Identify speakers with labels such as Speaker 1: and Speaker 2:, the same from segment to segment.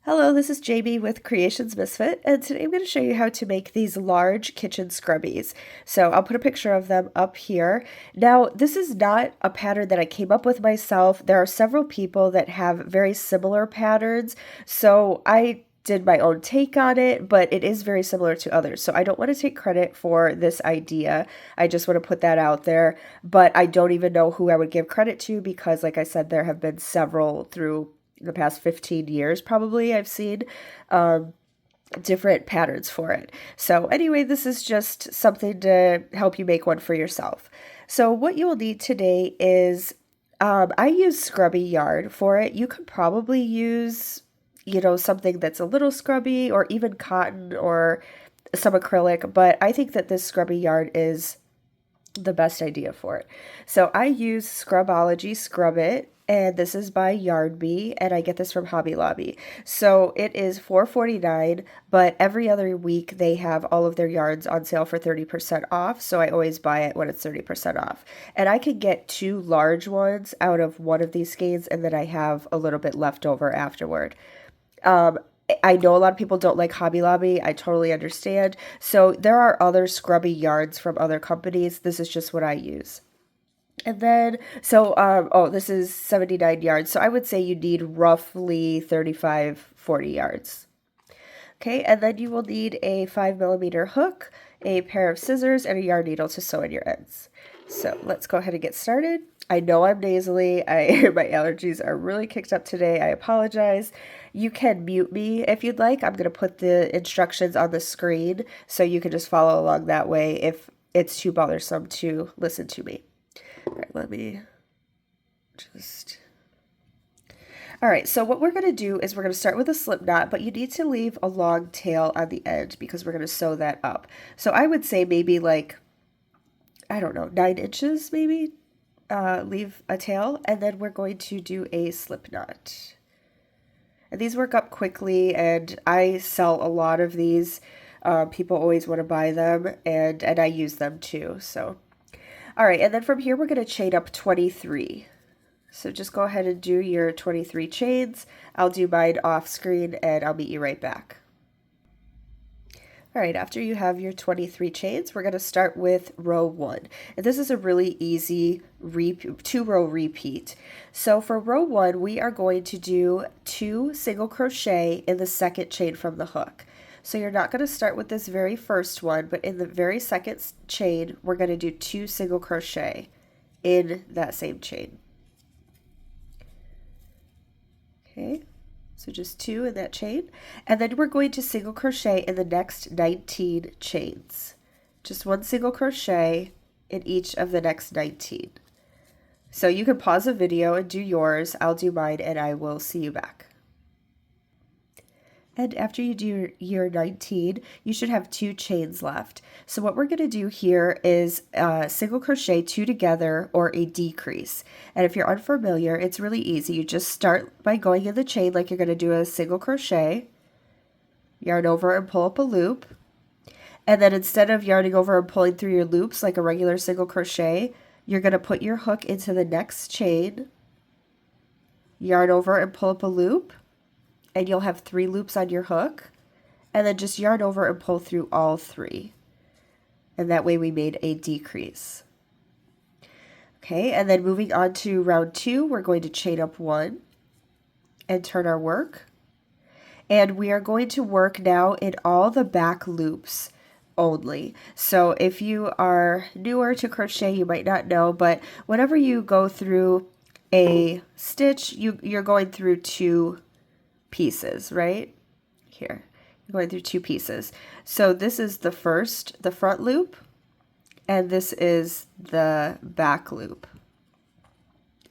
Speaker 1: Hello, this is Jamie with Creations Misfit, and today I'm going to show you how to make these large kitchen scrubbies. So I'll put a picture of them up here. Now, this is not a pattern that I came up with myself. There are several people that have very similar patterns, so I did my own take on it, but it is very similar to others. So I don't want to take credit for this idea. I just want to put that out there, but I don't even know who I would give credit to because, like I said, there have been several through the past 15 years probably I've seen different patterns for it. So anyway, this is just something to help you make one for yourself. So what you will need today is I use Scrubby Yarn for it. You could probably use, something that's a little scrubby or even cotton or some acrylic, but I think that this Scrubby Yarn is the best idea for it. So I use Scrubology Scrub It, and this is by Yarn Bee, and I get this from Hobby Lobby. So it is $4.49, but every other week they have all of their yarns on sale for 30% off, so I always buy it when it's 30% off. And I can get two large ones out of one of these skeins, and then I have a little bit left over afterward. I know a lot of people don't like Hobby Lobby. I totally understand. So there are other scrubby yarns from other companies. This is just what I use. And then, this is 79 yards. So I would say you need roughly 35, 40 yards. Okay, and then you will need a 5mm hook, a pair of scissors, and a yarn needle to sew in your ends. So let's go ahead and get started. I know I'm nasally. My allergies are really kicked up today. I apologize. You can mute me if you'd like. I'm going to put the instructions on the screen so you can just follow along that way if it's too bothersome to listen to me. All right, let me just... All right, so what we're going to do is we're going to start with a slip knot, but you need to leave a long tail on the end because we're going to sew that up. So I would say maybe like, I don't know, 9 inches maybe, leave a tail, and then we're going to do a slip knot. And these work up quickly, and I sell a lot of these. People always want to buy them, and I use them too. So, all right, and then from here we're going to chain up 23. So just go ahead and do your 23 chains. I'll do mine off screen and I'll meet you right back. All right, after you have your 23 chains, we're going to start with row 1. And this is a really easy 2-row repeat. So for row 1, we are going to do 2 single crochet in the second chain from the hook. So you're not going to start with this very first one, but in the very second chain, we're going to do 2 single crochet in that same chain. Okay, so just 2 in that chain, and then we're going to single crochet in the next 19 chains. Just 1 single crochet in each of the next 19. So you can pause the video and do yours. I'll do mine, and I will see you back. And after you do your 19, you should have 2 chains left. So what we're going to do here is single crochet 2 together or a decrease. And if you're unfamiliar, it's really easy. You just start by going in the chain like you're going to do a single crochet, yarn over and pull up a loop. And then instead of yarning over and pulling through your loops like a regular single crochet, you're going to put your hook into the next chain, yarn over and pull up a loop, and you'll have 3 loops on your hook, and then just yarn over and pull through all 3. And that way we made a decrease. Okay, and then moving on to round 2, we're going to chain up 1 and turn our work. And we are going to work now in all the back loops only. So if you are newer to crochet, you might not know, but whenever you go through a stitch, you're going through 2 pieces, right? Here, you're going through 2 pieces. So this is the front loop, and this is the back loop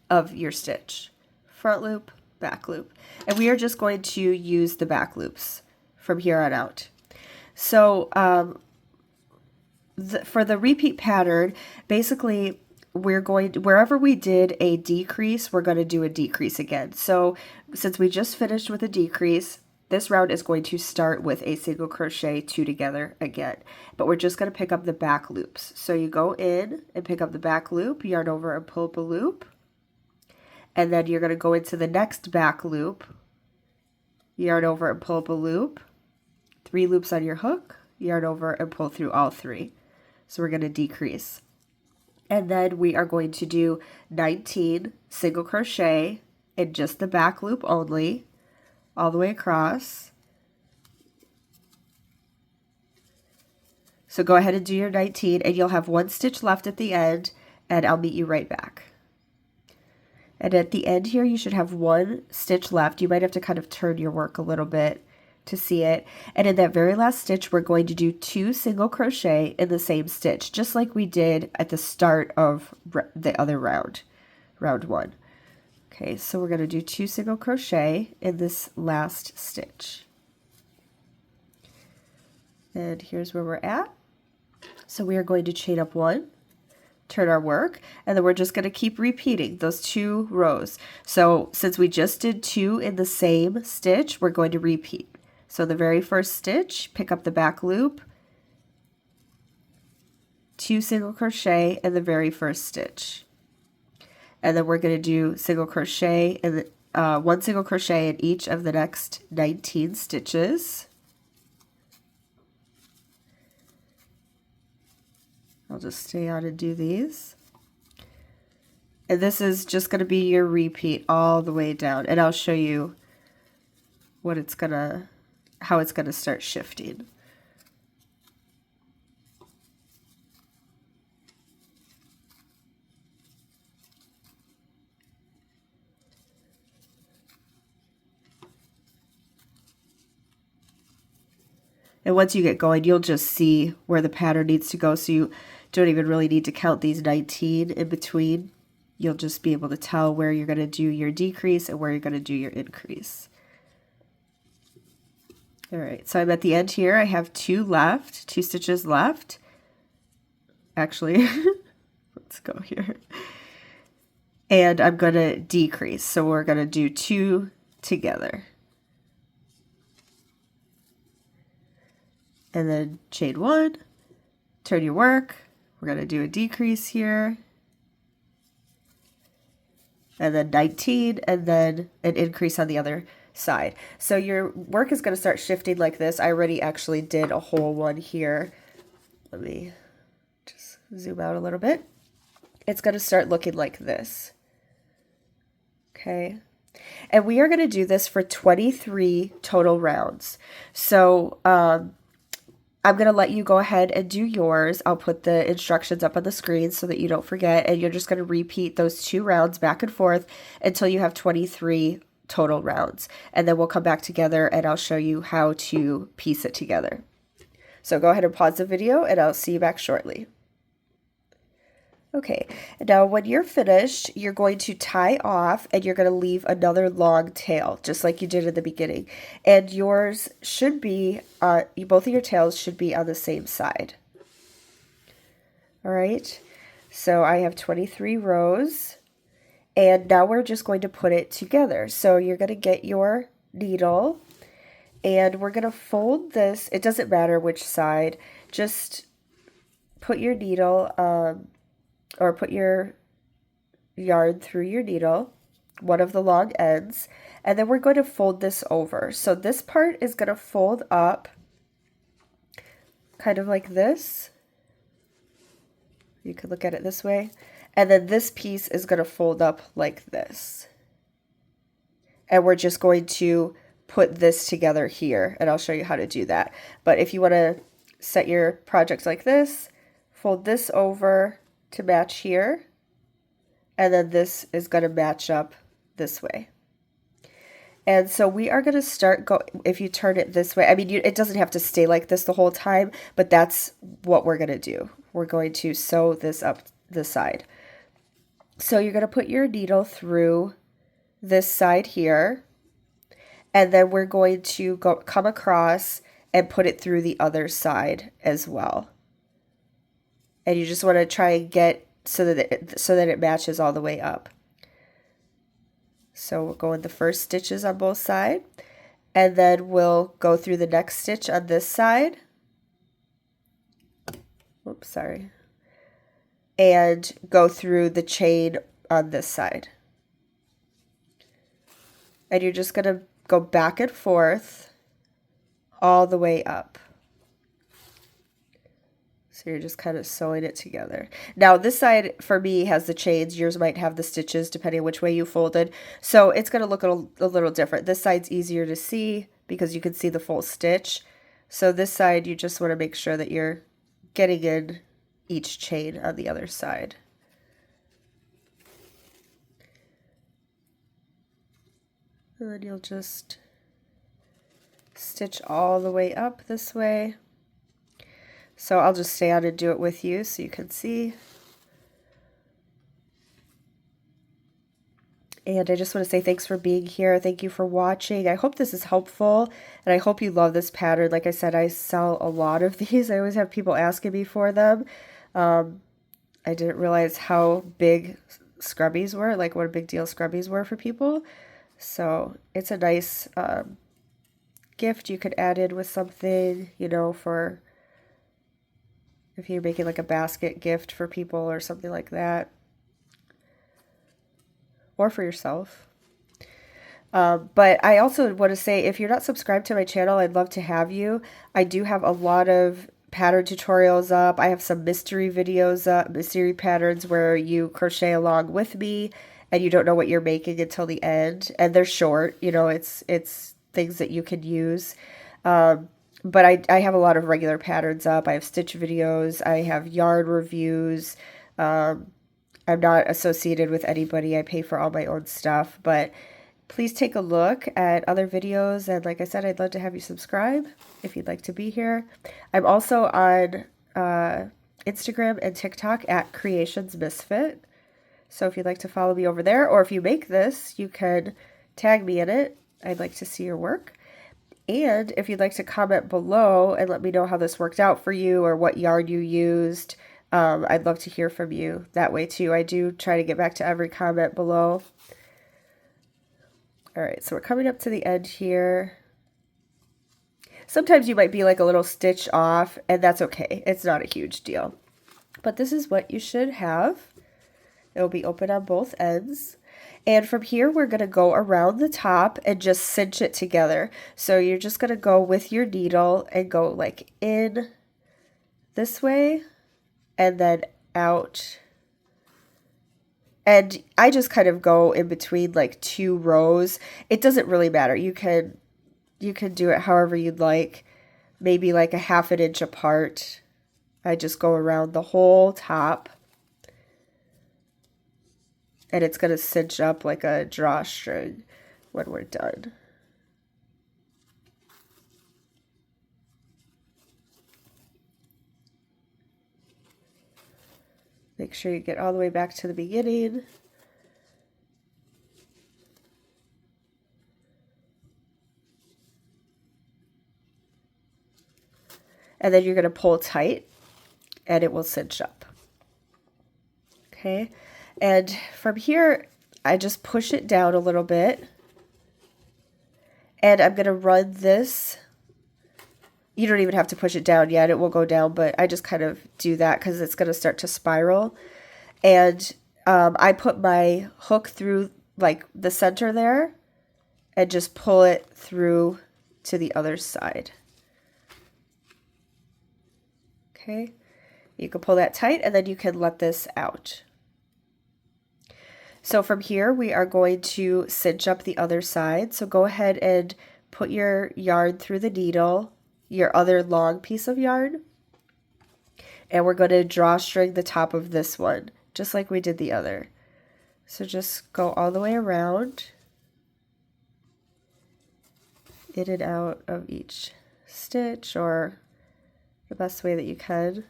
Speaker 1: of your stitch. Front loop, back loop. And we are just going to use the back loops from here on out. So for the repeat pattern, basically we're going to, wherever we did a decrease, we're going to do a decrease again. So since we just finished with a decrease, this round is going to start with a single crochet 2 together again, but we're just going to pick up the back loops. So you go in and pick up the back loop, yarn over and pull up a loop, and then you're going to go into the next back loop, yarn over and pull up a loop, 3 loops on your hook, yarn over and pull through all 3. So we're going to decrease. And then we are going to do 19 single crochet in just the back loop only, all the way across. So go ahead and do your 19, and you'll have 1 stitch left at the end, and I'll meet you right back. And at the end here, you should have 1 stitch left. You might have to kind of turn your work a little bit to see it. And in that very last stitch, we're going to do 2 single crochet in the same stitch, just like we did at the start of the other round, round 1. Okay, so we're going to do 2 single crochet in this last stitch. And here's where we're at. So we are going to chain up 1, turn our work, and then we're just going to keep repeating those 2 rows. So since we just did 2 in the same stitch, we're going to repeat. So the very first stitch, pick up the back loop, 2 single crochet in the very first stitch. And then we're going to do single crochet in the, 1 single crochet in each of the next 19 stitches. I'll just stay on and do these. And this is just going to be your repeat all the way down. And I'll show you what it's going to, how it's going to start shifting. And once you get going, you'll just see where the pattern needs to go, so you don't even really need to count these 19 in between. You'll just be able to tell where you're going to do your decrease and where you're going to do your increase. All right, so I'm at the end here. I have 2 left, 2 stitches left. Actually, let's go here. And I'm going to decrease, so we're going to do 2 together. And then chain 1, turn your work. We're going to do a decrease here. And then 19, and then an increase on the other side. So your work is going to start shifting like this. I already actually did a whole one here. Let me just zoom out a little bit. It's going to start looking like this. Okay. And we are going to do this for 23 total rounds. So, I'm going to let you go ahead and do yours. I'll put the instructions up on the screen so that you don't forget, and you're just going to repeat those 2 rounds back and forth until you have 23 total rounds. And then we'll come back together and I'll show you how to piece it together. So go ahead and pause the video and I'll see you back shortly. Okay, now when you're finished, you're going to tie off and you're going to leave another long tail, just like you did in the beginning. And yours should be, both of your tails should be on the same side. All right, so I have 23 rows, and now we're just going to put it together. So you're going to get your needle, and we're going to fold this. It doesn't matter which side, just put your needle, or put your yarn through your needle, one of the long ends, and then we're going to fold this over. So this part is going to fold up kind of like this. You could look at it this way. And then this piece is going to fold up like this. And we're just going to put this together here, and I'll show you how to do that. But if you want to set your project like this, fold this over to match here, and then this is going to match up this way. And so we are going to start if you turn it this way, I mean, it doesn't have to stay like this the whole time, but that's what we're going to do. We're going to sew this up the side. So you're going to put your needle through this side here, and then we're going to come across and put it through the other side as well. And you just want to try and get so that it matches all the way up. So we'll go in the first stitches on both sides, and then we'll go through the next stitch on this side. Oops, sorry. And go through the chain on this side. And you're just going to go back and forth all the way up. So you're just kind of sewing it together. Now this side for me has the chains. Yours might have the stitches depending on which way you folded. So it's going to look a little different. This side's easier to see because you can see the full stitch. So this side you just want to make sure that you're getting in each chain on the other side. And then you'll just stitch all the way up this way. So I'll just stay on and do it with you so you can see. And I just want to say thanks for being here. Thank you for watching. I hope this is helpful, and I hope you love this pattern. Like I said, I sell a lot of these. I always have people asking me for them. I didn't realize how big Scrubbies were, like what a big deal Scrubbies were for people. So it's a nice gift you could add in with something, you know, for if you're making like a basket gift for people or something like that, or for yourself. But I also want to say, if you're not subscribed to my channel, I'd love to have you. I do have a lot of pattern tutorials up. I have some mystery videos up, mystery patterns where you crochet along with me and you don't know what you're making until the end. And they're short, you know, it's things that you can use. But I have a lot of regular patterns up. I have stitch videos. I have yarn reviews. I'm not associated with anybody. I pay for all my own stuff. But please take a look at other videos. And like I said, I'd love to have you subscribe if you'd like to be here. I'm also on Instagram and TikTok at Creations Misfit. So if you'd like to follow me over there, or if you make this, you can tag me in it. I'd like to see your work. And if you'd like to comment below and let me know how this worked out for you or what yarn you used, I'd love to hear from you that way too. I do try to get back to every comment below. All right, so we're coming up to the end here. Sometimes you might be like a little stitch off, and that's okay. It's not a huge deal. But this is what you should have. It'll be open on both ends. And from here, we're going to go around the top and just cinch it together. So you're just going to go with your needle and go like in this way and then out. And I just kind of go in between like two rows. It doesn't really matter. You can do it however you'd like, maybe like a ½ inch apart. I just go around the whole top. And it's going to cinch up like a drawstring when we're done. Make sure you get all the way back to the beginning. And then you're going to pull tight and it will cinch up. Okay. And from here, I just push it down a little bit. And I'm going to run this. You don't even have to push it down yet. It will go down, but I just kind of do that because it's going to start to spiral. And I put my hook through like the center there and just pull it through to the other side. Okay. You can pull that tight and then you can let this out. So from here, we are going to cinch up the other side. So go ahead and put your yarn through the needle, your other long piece of yarn, and we're going to drawstring the top of this one, just like we did the other. So just go all the way around, in and out of each stitch, or the best way that you can.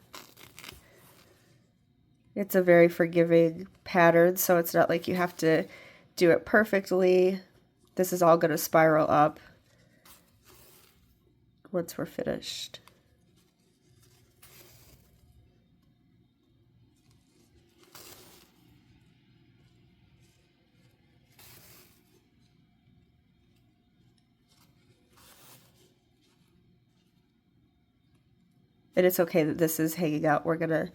Speaker 1: It's a very forgiving pattern, so it's not like you have to do it perfectly. This is all going to spiral up once we're finished. And it's okay that this is hanging out. We're going to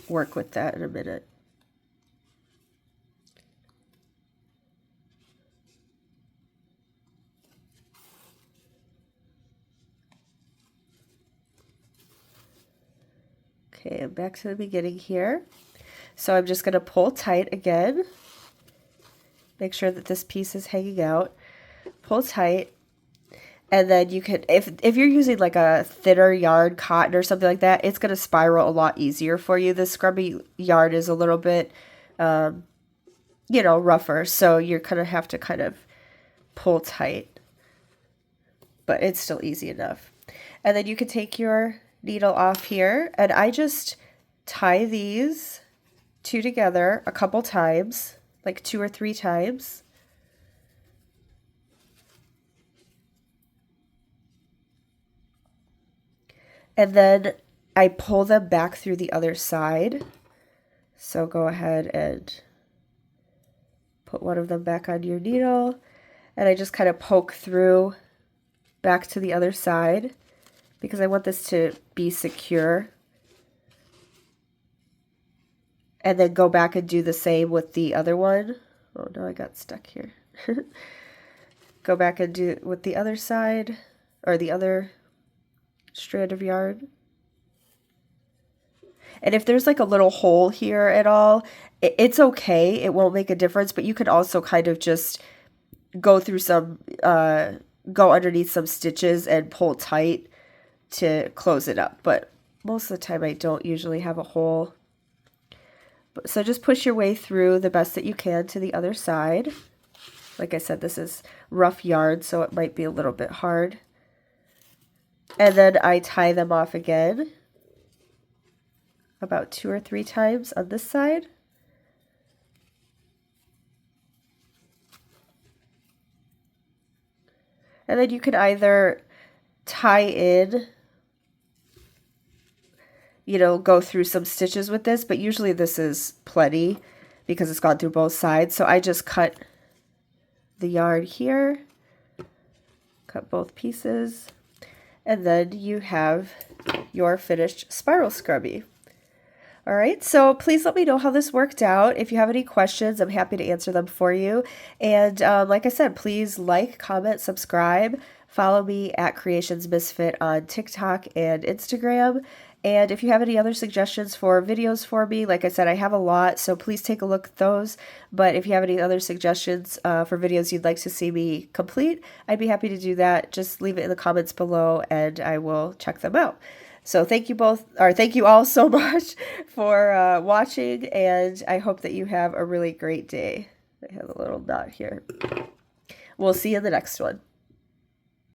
Speaker 1: work with that in a minute. Okay, and back to the beginning here. So I'm just going to pull tight again. Make sure that this piece is hanging out. Pull tight. And then you can, if you're using like a thinner yarn, cotton or something like that, it's going to spiral a lot easier for you. This scrubby yarn is a little bit, you know, rougher. So you're going to have to kind of pull tight. But it's still easy enough. And then you can take your needle off here. And I just tie these two together a couple times, like 2 or 3 times. And then I pull them back through the other side. So go ahead and put one of them back on your needle. And I just kind of poke through back to the other side because I want this to be secure. And then go back and do the same with the other one. Oh no, I got stuck here. Go back and do it with the other side, or the other strand of yarn. And if there's like a little hole here at all, it's okay. It won't make a difference, but you could also kind of just go through some, go underneath some stitches and pull tight to close it up. But most of the time I don't usually have a hole. So just push your way through the best that you can to the other side. Like I said, this is rough yarn, so it might be a little bit hard. And then I tie them off again about 2 or 3 times on this side. And then you can either tie in, you know, go through some stitches with this, but usually this is plenty because it's gone through both sides. So I just cut the yarn here, cut both pieces, and then you have your finished spiral scrubby. All right, so please let me know how this worked out. If you have any questions, I'm happy to answer them for you. And like I said, please like, comment, subscribe. Follow me at Creations Misfit on TikTok and Instagram. And if you have any other suggestions for videos for me, like I said, I have a lot, so please take a look at those. But if you have any other suggestions for videos you'd like to see me complete, I'd be happy to do that. Just leave it in the comments below and I will check them out. So thank you all so much for watching, and I hope that you have a really great day. I have a little knot here. We'll see you in the next one.